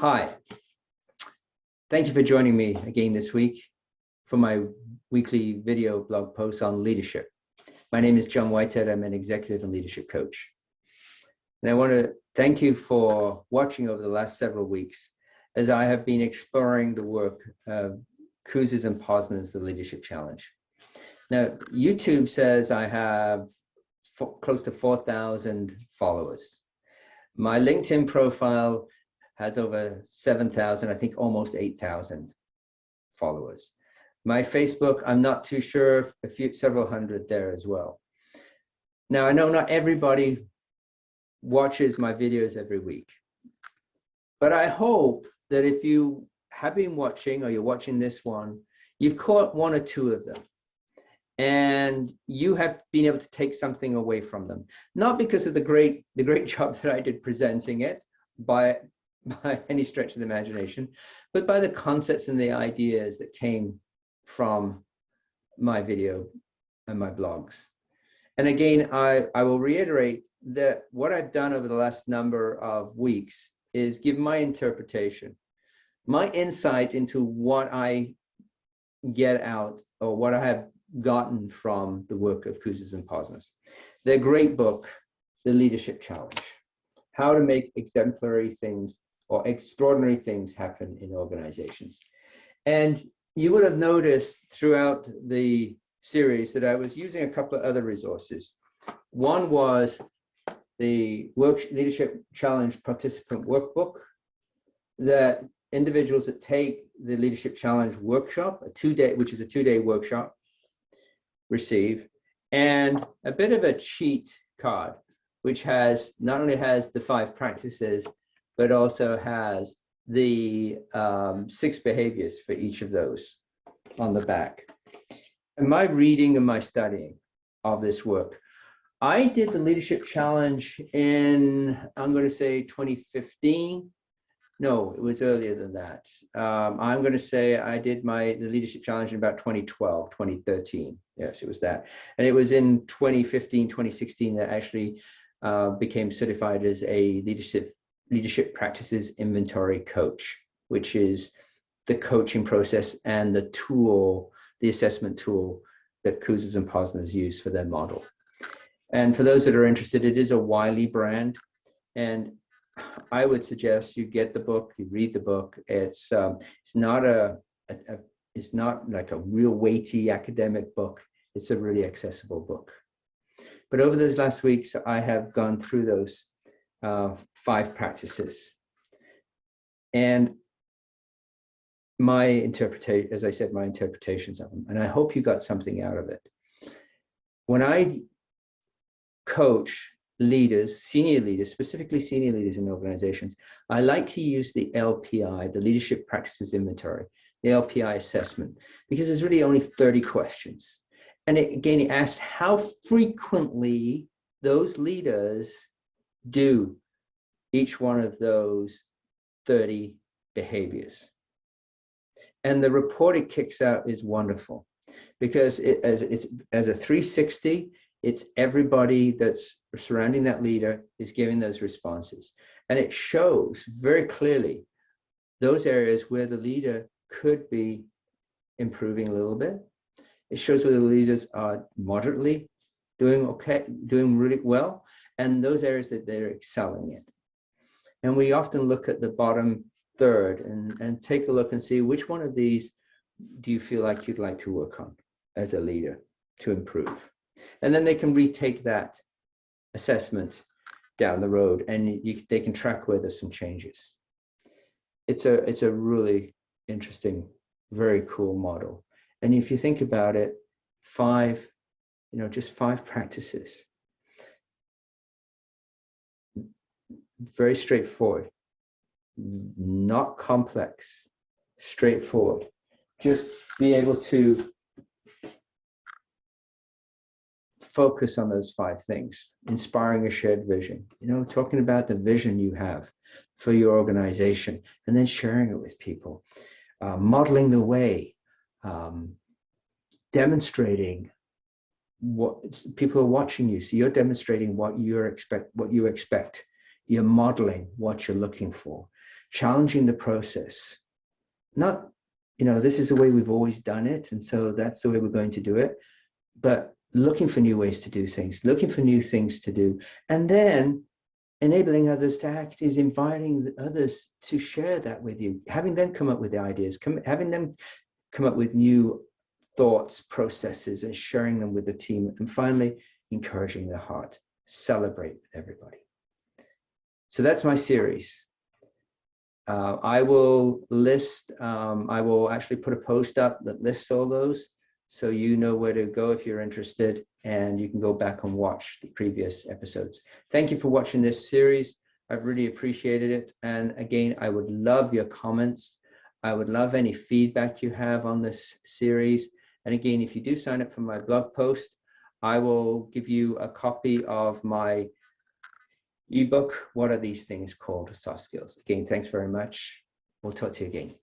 Hi, thank you for joining me again this week for my weekly video blog post on leadership. My name is K Whitehead. I'm an executive and leadership coach. And I want to thank you for watching over the last several weeks as I have been exploring the work of Kouzes and Posner's The Leadership Challenge. Now, YouTube says I have close to 4,000 followers. My LinkedIn profile has over 7,000, I think almost 8,000 followers. My Facebook, I'm not too sure, several hundred there as well. Now, I know not everybody watches my videos every week, but I hope that if you have been watching or you're watching this one, you've caught one or two of them and you have been able to take something away from them. Not because of the great job that I did presenting it by any stretch of the imagination, but by the concepts and the ideas that came from my video and my blogs. And again, I will reiterate that what I've done over the last number of weeks is give my interpretation, my insight into what I get out or what I have gotten from the work of Kouzes and Posner. Their great book, The Leadership Challenge, How to Make Exemplary Things or Extraordinary Things Happen in Organizations. And you would have noticed throughout the series that I was using a couple of other resources. One was the Leadership Challenge Participant Workbook that individuals that take the Leadership Challenge workshop, which is a two-day workshop, receive, and a bit of a cheat card, which not only has the 5 practices, but also has the 6 behaviors for each of those on the back. In my reading and my studying of this work, I did the Leadership Challenge in, I'm going to say 2015. No, it was earlier than that. I'm going to say I did the Leadership Challenge in about 2012, 2013. Yes, it was that. And it was in 2015, 2016 that actually became certified as a leadership practices inventory coach, which is the coaching process and the tool, the assessment tool that Kouzes and Posner use for their model. And for those that are interested, it is a Wiley brand. And I would suggest you get the book, you read the book. It's not like a real weighty academic book. It's a really accessible book. But over those last weeks, I have gone through those 5 practices. And my interpretation, as I said, my interpretations of them, and I hope you got something out of it. When I coach leaders, senior leaders, specifically senior leaders in organizations, I like to use the LPI, the Leadership Practices Inventory, the LPI assessment, because there's really only 30 questions. And it asks how frequently those leaders do each one of those 30 behaviors. And the report it kicks out is wonderful because as a 360, it's everybody that's surrounding that leader is giving those responses. And it shows very clearly those areas where the leader could be improving a little bit. It shows where the leaders are moderately doing okay, doing really well, and those areas that they're excelling in. And we often look at the bottom third and take a look and see which one of these do you feel like you'd like to work on as a leader to improve. And then they can retake that assessment down the road and they can track where there's some changes. It's a really interesting, very cool model. And if you think about it, just 5 practices. Very straightforward, not complex, straightforward. Just be able to focus on those 5 things. Inspiring a shared vision, talking about the vision you have for your organization and then sharing it with people. Modeling the way, demonstrating what people are watching you. So you're demonstrating what you expect. You're modeling what you're looking for. challenging the process. Not, this is the way we've always done it, and so that's the way we're going to do it. But looking for new ways to do things, looking for new things to do, and then enabling others to act is inviting others to share that with you, having them come up with the ideas, having them come up with new thoughts, processes, and sharing them with the team. And finally, encouraging their heart. Celebrate with everybody. So that's my series. I will actually put a post up that lists all those, so you know where to go if you're interested, and you can go back and watch the previous episodes. Thank you for watching this series. I've really appreciated it. And again, I would love your comments. I would love any feedback you have on this series. And again, if you do sign up for my blog post, I will give you a copy of my ebook, What Are These Things Called? Soft Skills. Again, thanks very much. We'll talk to you again.